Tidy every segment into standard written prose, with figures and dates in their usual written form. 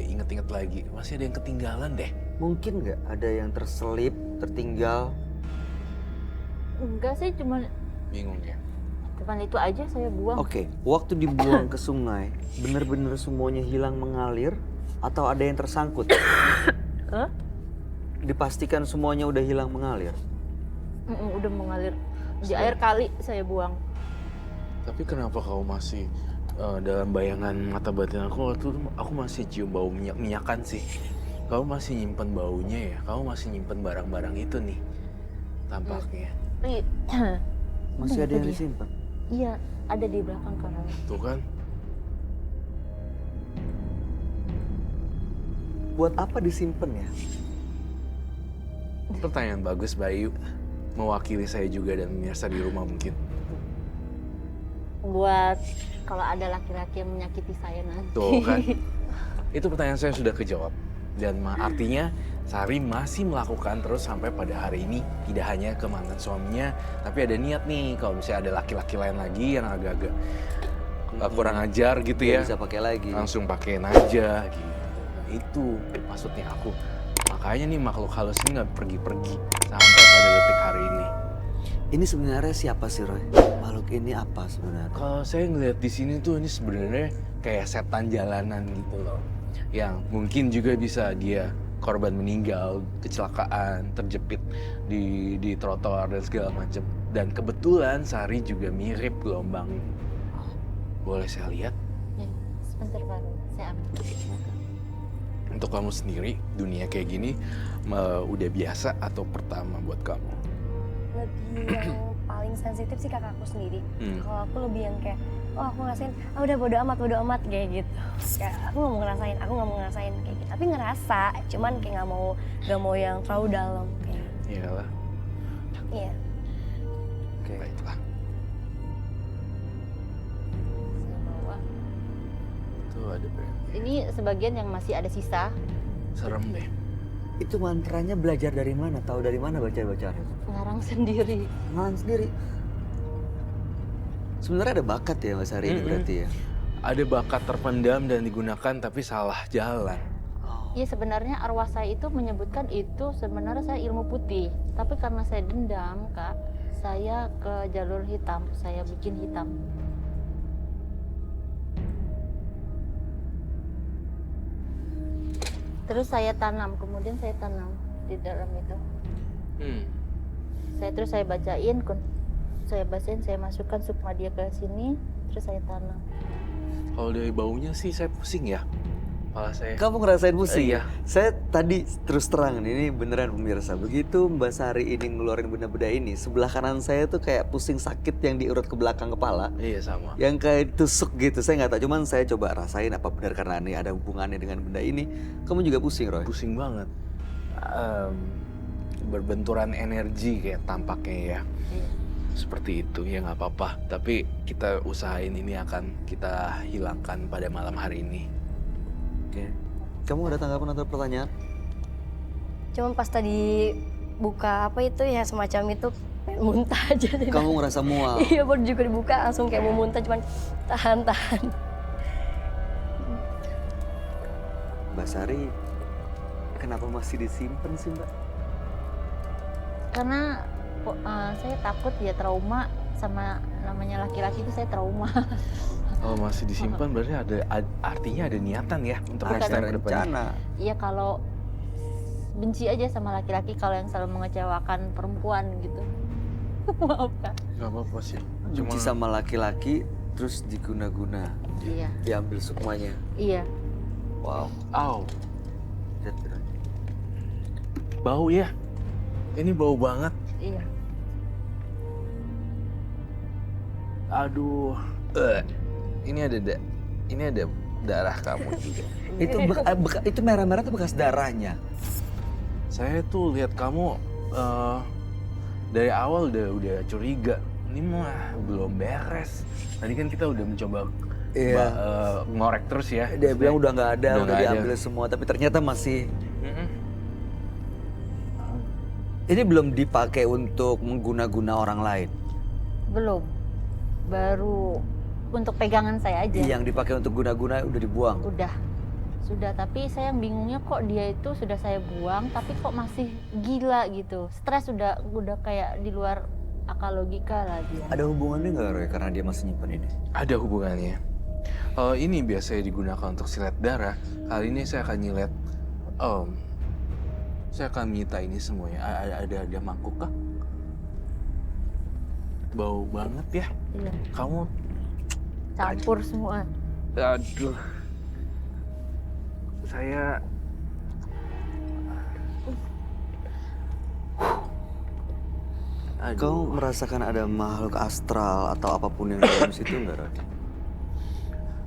deh, inget-inget lagi. Masih ada yang ketinggalan deh. Mungkin nggak ada yang terselip, tertinggal? Enggak sih, cuman Bingung ya? itu aja saya buang. Oke, waktu dibuang ke sungai, bener-bener semuanya hilang mengalir atau ada yang tersangkut? Hah? Dipastikan semuanya udah hilang mengalir. Udah mengalir. Di Sudah. air kali saya buang. Tapi kenapa kau masih dalam bayangan mata batin aku waktu itu aku masih cium bau minyak-minyakan sih. Kau masih nyimpen baunya ya? Kau masih nyimpen barang-barang itu nih tampaknya. Masih ada yang Dia. disimpan. Iya, ada di belakang kanan. Tuh kan? Buat apa disimpan ya? Pertanyaan bagus Bayu. Mewakili saya juga dan pemirsa di rumah mungkin. Buat kalau ada laki-laki yang menyakiti saya nanti. Tuh kan? Itu pertanyaan saya sudah kejawab. Dan artinya Sari masih melakukan terus sampai pada hari ini. Tidak hanya ke mantan suaminya, tapi ada niat nih kalau misalnya ada laki-laki lain lagi yang agak-agak kurang ajar gitu Nggak ya. bisa pakai lagi. Langsung pakein aja gitu. Itu maksudnya aku. Makanya nih makhluk halus ini nggak pergi-pergi sampai pada detik hari ini. Ini sebenarnya siapa sih Roy? Makhluk ini apa sebenarnya? Kalau saya ngeliat di sini tuh ini sebenarnya kayak setan jalanan gitu loh. Yang mungkin juga bisa dia korban meninggal, kecelakaan, terjepit di trotoar dan segala macam. Dan kebetulan Sari juga mirip gelombang. Boleh saya lihat? Ya, sebentar Pak, saya ambil. Untuk kamu sendiri, dunia kayak gini udah biasa atau pertama buat kamu? Lebih yang paling sensitif sih kakakku sendiri. Kalau aku lebih yang kayak, oh aku ngerasain, udah bodo amat kayak gitu. Kayak aku nggak mau ngerasain kayak gitu. Tapi ngerasa, cuman kayak nggak mau yang terlalu dalam kayak. Iyalah, Iya. Oke. baiklah. Saya bawa. Tuh ada berapa? Ini sebagian yang masih ada sisa. Serem deh. Itu mantranya belajar dari mana? Tahu dari mana baca-bacaan itu? Ngarang sendiri. Ngalan sendiri. Sebenarnya ada bakat ya Mas Hari ini berarti ya? Ada bakat terpendam dan digunakan tapi salah jalan. Iya, sebenarnya arwah saya itu menyebutkan itu sebenarnya saya ilmu putih. Tapi karena saya dendam, Kak, saya ke jalur hitam. Saya bikin hitam. Terus saya tanam, kemudian saya tanam di dalam itu. Saya bacain, saya masukkan sukma dia ke sini, terus saya tanam. Kalau dari baunya sih saya pusing ya. Kepala saya. Kamu ngerasain pusing? Iya. Saya tadi terus terang nih, ini beneran pemirsa. Begitu Mbak Sari ini ngeluarin benda-benda ini, sebelah kanan saya tuh kayak pusing sakit yang diurut ke belakang kepala. Iya sama. Yang kayak tusuk gitu, saya nggak tahu. Cuman saya coba rasain apa benar karena ini ada hubungannya dengan benda ini. Kamu juga pusing Roy? Pusing banget. Berbenturan energi kayak tampaknya ya. Iya. Seperti itu ya nggak apa-apa. Tapi kita usahain ini akan kita hilangkan pada malam hari ini. Oke. Kamu ada tanggapan atau pertanyaan? Cuman pas tadi buka apa itu ya semacam itu pengen muntah aja. Kamu ngerasa mual? Iya, baru juga dibuka langsung kayak mau muntah, cuman tahan. Mbak Sari, kenapa masih disimpan sih Mbak? Karena saya takut ya trauma sama namanya laki-laki itu saya trauma. Kalau masih disimpan berarti artinya ada niatan ya untuk Bukan next time ke depannya. rencana. Iya, kalau benci aja sama laki-laki kalau yang selalu mengecewakan perempuan gitu. Maaf Kak. Gak apa-apa sih. Benci sama laki-laki terus diguna-guna, Iya, diambil sukmanya. iya. Wow. Au, Lihat, Roy. bau ya. Ini bau banget. Iya. Aduh. Ini ada darah kamu juga. Itu merah-merah tuh bekas darahnya. Saya tuh lihat kamu dari awal udah curiga. Ini mah belum beres. Tadi kan kita udah mencoba Iya. ngorek terus ya. Dia bilang udah nggak ada, Udah udah nggak ada. diambil semua, tapi ternyata masih. Mm-mm. Ini belum dipakai untuk mengguna-guna orang lain. Belum. Baru untuk pegangan saya aja. Yang dipakai untuk guna-guna udah dibuang. Udah. Sudah, tapi saya bingungnya kok dia itu sudah saya buang, tapi kok masih gila gitu. Stres udah kayak di luar akal logika lah dia. Ada hubungannya nggak Roy karena dia masih nyimpen ini? Ada hubungannya. Kalau ini biasanya digunakan untuk silet darah, kali ini saya akan nyilet. Saya akan menyita ini semuanya. Ada mangkuk kah? Bau banget ya. Iya, Kamu, campur semua. aduh. Saya Kau merasakan ada makhluk astral atau apapun yang dalam situ nggak Roy?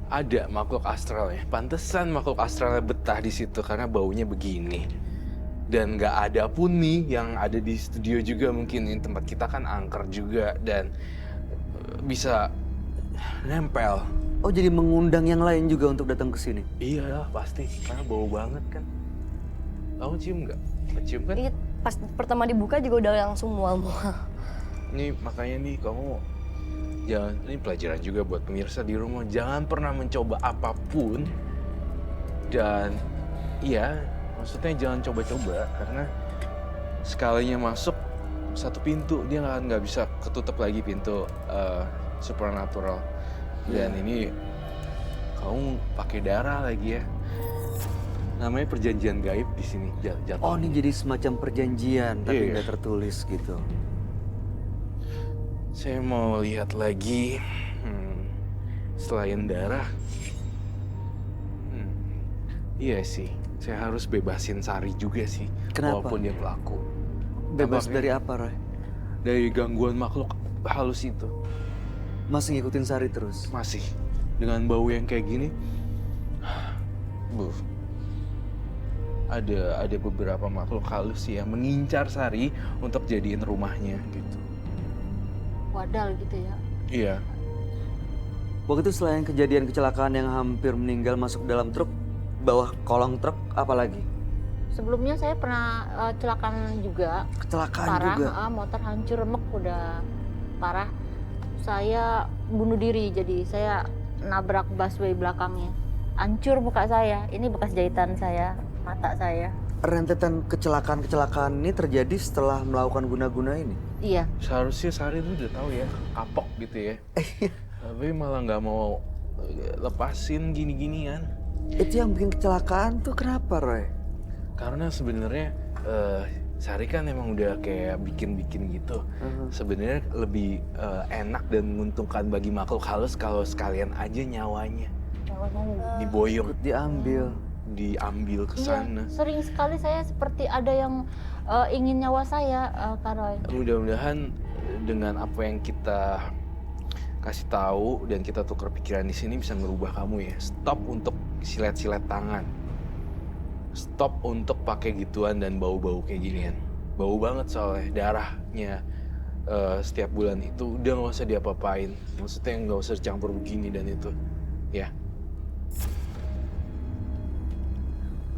ada makhluk astral ya. Pantesan makhluk astralnya betah di situ karena baunya begini. Dan nggak ada pun nih yang ada di studio juga, mungkin ini tempat kita kan angker juga dan bisa nempel. Oh jadi mengundang yang lain juga untuk datang ke sini? Iya lah pasti, karena bau banget kan. Kamu cium nggak? Cium kan? Ini pas pertama dibuka juga udah langsung mual-mual. Ini makanya nih kamu jangan, ini pelajaran juga buat pemirsa di rumah, jangan pernah mencoba apapun. Dan iya, maksudnya jangan coba-coba karena sekalinya masuk satu pintu dia nggak bisa ketutup lagi pintu supernatural. Dan ini kamu pakai darah lagi ya. Namanya perjanjian gaib di sini jatuh. Oh ini jadi semacam perjanjian tapi Iya. nggak tertulis gitu. Saya mau lihat lagi. Selain darah. Iya sih, saya harus bebasin Sari juga sih. Kenapa? Walaupun dia pelaku. Bebas Tampaknya dari apa Roy? dari gangguan makhluk halus itu. Masih ngikutin Sari terus? Masih. Dengan bau yang kayak gini. Ada beberapa makhluk halus sih yang mengincar Sari untuk jadiin rumahnya gitu. Wadal gitu ya. Iya. Waktu itu selain kejadian kecelakaan yang hampir meninggal masuk dalam truk, bawah kolong truk, apalagi? Sebelumnya saya pernah kecelakaan juga. Kecelakaan Parah, juga? motor hancur remek udah parah. Saya bunuh diri, jadi saya nabrak busway belakangnya. Hancur muka saya, ini bekas jahitan saya, mata saya. Rentetan kecelakaan-kecelakaan ini terjadi setelah melakukan guna-guna ini? Iya, Seharusnya Sari tuh udah tahu ya, kapok gitu ya. Tapi malah nggak mau lepasin gini-ginian. Itu yang bikin kecelakaan tuh kenapa Roy? Karena sebenarnya Sari kan emang udah kayak bikin-bikin gitu. Sebenarnya lebih enak dan menguntungkan bagi makhluk halus kalau sekalian aja nyawanya diboyong, diambil ke sana. Iya, sering sekali saya seperti ada yang ingin nyawa saya, Kak Roy. Mudah-mudahan dengan apa yang kita kasih tahu dan kita tukar pikiran di sini bisa merubah kamu ya. Stop untuk silet-silet tangan. Stop untuk pakai gituan dan bau-bau kayak ginian. Bau banget soalnya darahnya setiap bulan itu udah nggak usah diapa-apain. Maksudnya nggak usah dicampur begini dan itu, ya.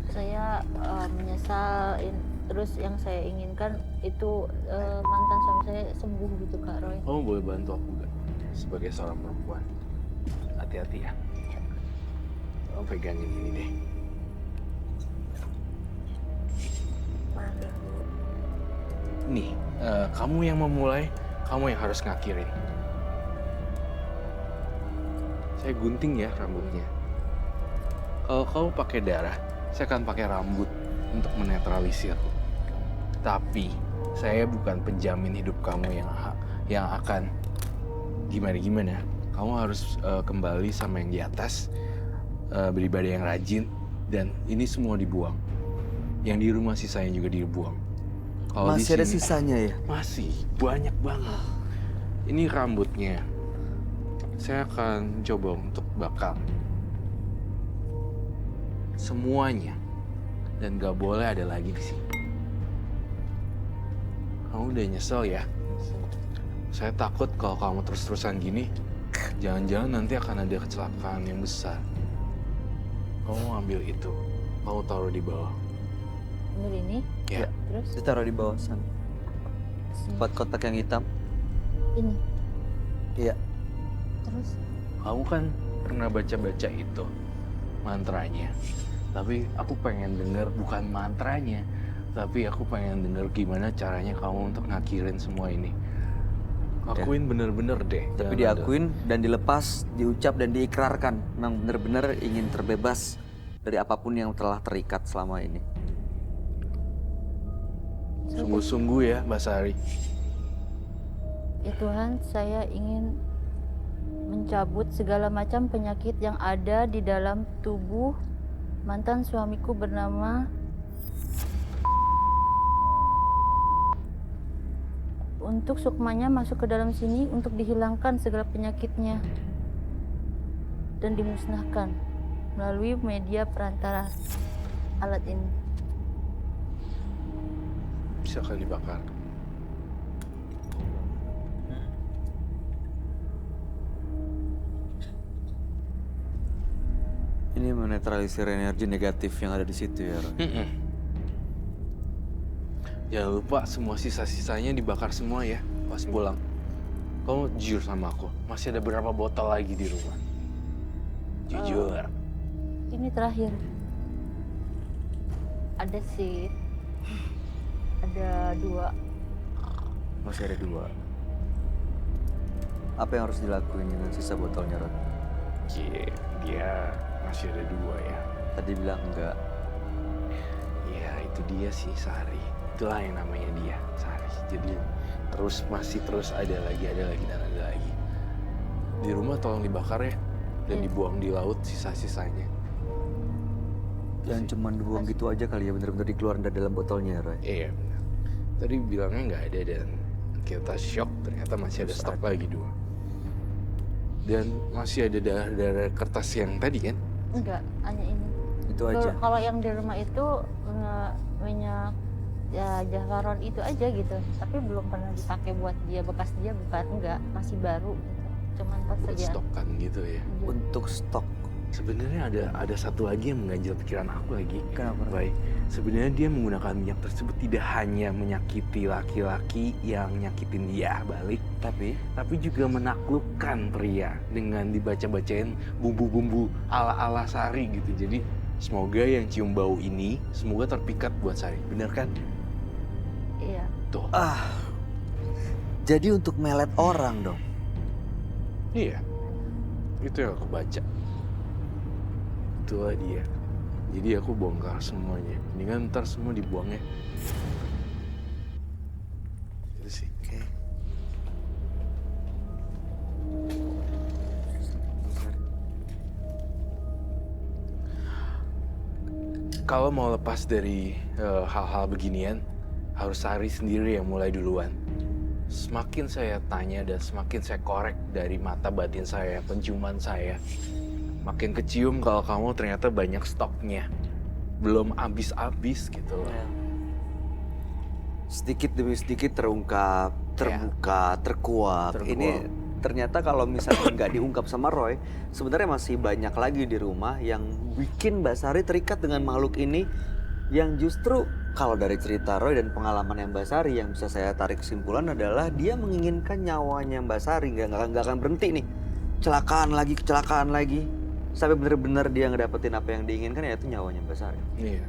Saya menyesal, terus yang saya inginkan itu mantan suami saya sembuh gitu, Kak Roy. Kamu boleh bantu aku nggak sebagai seorang perempuan? Hati-hati ya. Kamu pegangin ini deh. Maaf ya. Nih, kamu yang memulai, kamu yang harus ngakhirin. Saya gunting ya rambutnya. Kalau kamu pakai darah, saya akan pakai rambut untuk menetralisir. Tapi saya bukan penjamin hidup kamu yang akan gimana-gimana. Kamu harus kembali sama yang di atas, beribadah yang rajin, dan ini semua dibuang. Yang di rumah sisanya juga dibuang. Kalau Masih di ada sini- sisanya ya? Masih, banyak banget. Ini rambutnya. Saya akan coba untuk bakal semuanya. Dan gak boleh ada lagi di sini. Kamu udah nyesel ya? Saya takut kalau kamu terus-terusan gini, jangan-jangan nanti akan ada kecelakaan yang besar. Kamu ambil itu, kamu taruh di bawah. Ambil ini, Ya. terus Ditaruh di bawah sana. Buat kotak yang hitam. ini, Iya. terus Kamu kan pernah baca-baca itu mantranya. Tapi aku pengen denger bukan mantranya, tapi aku pengen denger gimana caranya kamu untuk ngakhirin semua ini. Lakuin bener-bener deh. Tapi jangan diakuin dan dilepas, diucap dan diikrarkan. Memang benar-benar ingin terbebas dari apapun yang telah terikat selama ini. sungguh-sungguh ya Mbak Sari. Ya Tuhan, saya ingin mencabut segala macam penyakit yang ada di dalam tubuh mantan suamiku bernama untuk sukmanya masuk ke dalam sini untuk dihilangkan segala penyakitnya dan dimusnahkan melalui media perantara alat ini. Silakan dibakar. Ini menetralisir energi negatif yang ada di situ ya, Roy. Jangan lupa semua sisa-sisanya dibakar semua ya pas pulang. Kamu jujur sama aku, masih ada berapa botol lagi di rumah? Jujur. Ini terakhir. Ada sih. Ada 2. Masih ada 2. Apa yang harus dilakuin dengan sisa botolnya, Roy? Dia masih ada 2 ya. Tadi bilang enggak. Ya itu dia sih Sari. Itulah yang namanya dia Sari. Jadi masih terus ada lagi dan ada lagi. Di rumah tolong dibakar ya dan dibuang di laut sisa-sisanya. Jangan cuma dibuang gitu aja kali ya, bener-bener dikeluarin dari dalam botolnya, Roy. Iya benar. Tadi bilangnya nggak ada dan kita shock ternyata masih ada stok lagi 2. Dan masih ada darah kertas yang tadi kan? Enggak, hanya ini. Itu aja. Kalau yang di rumah itu minyak ya jafaron itu aja gitu. Tapi belum pernah dipakai buat dia, bekas dia bukan, enggak, masih baru gitu. Cuman pas Buat sedia. stokan gitu ya. Untuk stok. Sebenarnya ada satu lagi yang mengganjal pikiran aku lagi. Kenapa? Baik, sebenarnya dia menggunakan minyak tersebut tidak hanya menyakiti laki-laki yang nyakitin dia balik, tapi juga menaklukkan pria dengan dibaca-bacain bumbu-bumbu ala-ala Sari gitu. Jadi semoga yang cium bau ini semoga terpikat buat Sari, bener kan? Iya. Tuh, Jadi untuk melet orang dong. iya, itu yang aku baca. Itulah dia. Jadi aku bongkar semuanya. Mendingan ntar semua dibuang ya. Itu sih. Oke. Kalau mau lepas dari hal-hal beginian, harus Sari sendiri yang mulai duluan. Semakin saya tanya dan semakin saya korek dari mata batin saya, penciuman saya, makin kecium kalau kamu ternyata banyak stoknya. Belum habis-habis gitu loh. Sedikit demi sedikit terungkap, terbuka, terkuak. Terkuak. Ini ternyata kalau misalnya nggak diungkap sama Roy, sebenarnya masih banyak lagi di rumah yang bikin Mbak Sari terikat dengan makhluk ini, yang justru kalau dari cerita Roy dan pengalaman yang Mbak Sari yang bisa saya tarik kesimpulan adalah dia menginginkan nyawanya Mbak Sari, nggak akan berhenti nih, kecelakaan lagi sampai benar-benar dia ngedapetin apa yang diinginkan, yaitu nyawanya Mbak Sari. Iya.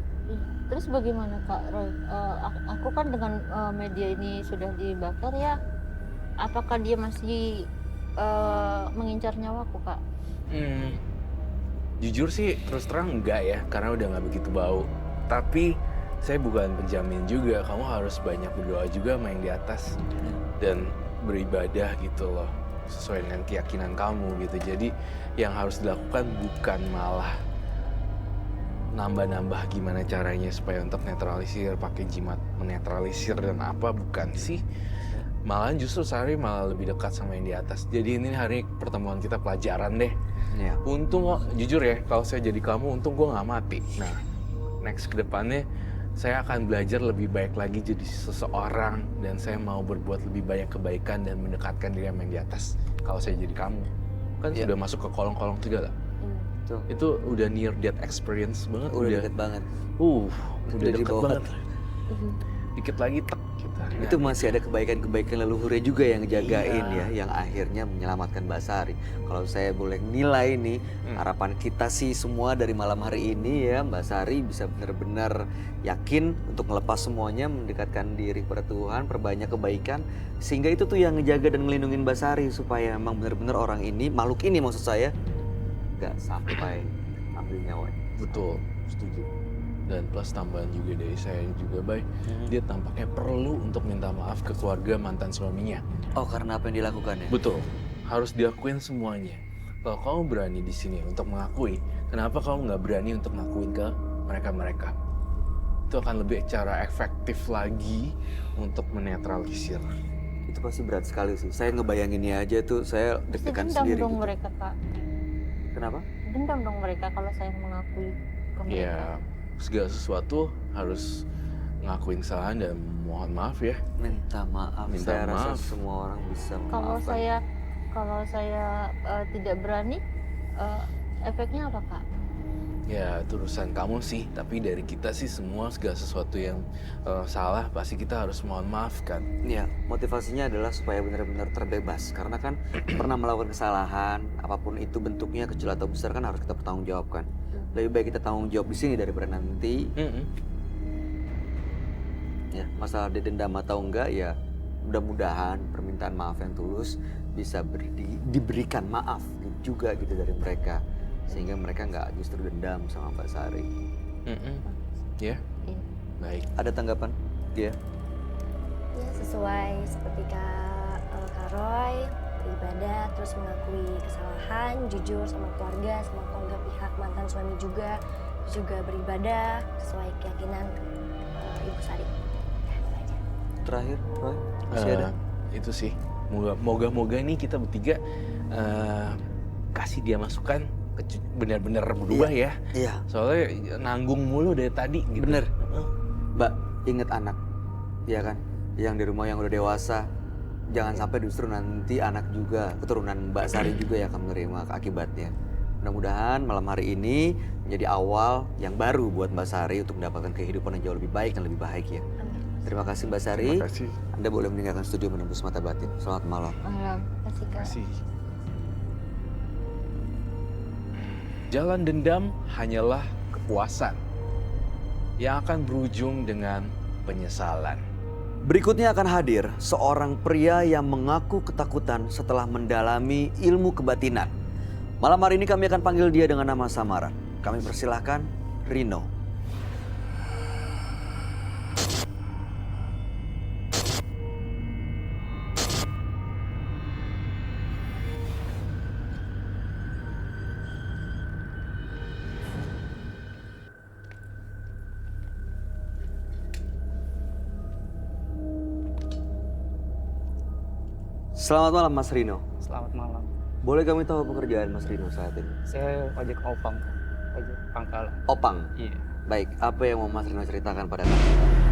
Terus bagaimana Kak Roy? Aku kan dengan media ini sudah dibakar ya. Apakah dia masih mengincar nyawaku Kak? Jujur sih terus terang enggak ya, karena udah nggak begitu bau. Tapi saya bukan penjamin juga, kamu harus banyak berdoa juga sama yang di atas dan beribadah gitu loh, sesuai dengan keyakinan kamu gitu. Jadi yang harus dilakukan bukan malah nambah-nambah gimana caranya supaya untuk netralisir, pakai jimat menetralisir dan apa, bukan sih. Malahan justru Sari malah lebih dekat sama yang di atas. Jadi ini hari pertemuan kita pelajaran deh. Iya. Untung, jujur ya, kalau saya jadi kamu, untung gue nggak mati. Nah, next ke depannya saya akan belajar lebih baik lagi jadi seseorang, dan saya mau berbuat lebih banyak kebaikan dan mendekatkan diri sama yang di atas. Kalau saya jadi kamu, kan Iya. sudah masuk ke kolong-kolong segala. Tuh. Itu udah near death experience banget. Udah deket banget. Udah Udah di deket bawah. banget. dikit lagi tek gitu. Nah, Itu masih ada kebaikan-kebaikan leluhurnya juga yang ngejagain Iya. ya, yang akhirnya menyelamatkan Mbak Sari. Kalau saya boleh nilai nih, harapan kita sih semua dari malam hari ini ya, Mbak Sari bisa benar-benar yakin untuk ngelepas semuanya, mendekatkan diri kepada Tuhan, perbanyak kebaikan, sehingga itu tuh yang ngejaga dan ngelindungin Mbak Sari supaya memang benar-benar orang ini, makhluk ini maksud saya, nggak sampai ambil nyawanya. betul, setuju. Dan plus tambahan juga dari saya juga, Bay, dia tampaknya perlu untuk minta maaf ke keluarga mantan suaminya. Oh, karena apa yang dilakukan ya? Betul, harus diakuin semuanya. Kalau kamu berani di sini untuk mengakui, kenapa kamu nggak berani untuk ngakuin ke mereka-mereka? Itu akan lebih cara efektif lagi untuk menetralisir. Itu pasti berat sekali sih. Saya ngebayanginnya aja tuh, saya Pasti deg-degan dendam sendiri dong gitu. mereka, Kak. Kenapa? Dendam dong mereka kalau saya mengakui ke mereka. Ya, segala sesuatu harus ngakuin kesalahan dan mohon maaf ya. Minta maaf. Minta Saya rasa maaf. semua orang bisa Kalau memaafkan. saya tidak berani, efeknya apa, Kak? Ya, itu urusan kamu sih. Tapi dari kita sih semua segala sesuatu yang salah pasti kita harus mohon maaf kan. Ya, motivasinya adalah supaya benar-benar terbebas. Karena kan pernah melakukan kesalahan, apapun itu bentuknya, kecil atau besar kan harus kita pertanggungjawabkan. Lebih baik kita tanggung jawab di sini daripada nanti. Ya, masalah didendam atau enggak ya, mudah-mudahan permintaan maaf yang tulus bisa diberikan maaf juga gitu dari mereka. Sehingga mereka nggak justru dendam sama Mbak Sari. Ya, Iya. baik. Ada tanggapan? Dia? Ya, sesuai seperti Kak Roy, beribadah, terus mengakui kesalahan, jujur sama keluarga pihak mantan suami juga beribadah sesuai keyakinan Ibu Sari. Ya, itu aja. Terakhir, Roy? Masih ada? Itu sih. Moga-moga nih kita bertiga kasih dia masukan benar-benar berubah ya. Iya. Soalnya nanggung mulu dari tadi gitu. Bener. Mbak, inget anak, ya kan? Yang di rumah yang udah dewasa. Jangan sampai justru nanti anak juga, keturunan Mbak Sari juga yang akan menerima akibatnya. Mudah-mudahan malam hari ini menjadi awal yang baru buat Mbak Sari untuk mendapatkan kehidupan yang jauh lebih baik dan lebih bahagia. Terima kasih Mbak Sari. Terima kasih. Anda boleh meninggalkan studio menembus mata batin. Selamat malam. Malam, kasih, Kak. Kasih. Jalan dendam hanyalah kepuasan yang akan berujung dengan penyesalan. Berikutnya akan hadir seorang pria yang mengaku ketakutan setelah mendalami ilmu kebatinan. Malam hari ini kami akan panggil dia dengan nama samaran. Kami persilahkan Rino. Selamat malam Mas Rino. Selamat malam. Boleh kami tahu pekerjaan Mas Rino saat ini? Saya ojek opang, ojek pangkalan. Opang. Iya. Baik, apa yang mau Mas Rino ceritakan pada kami?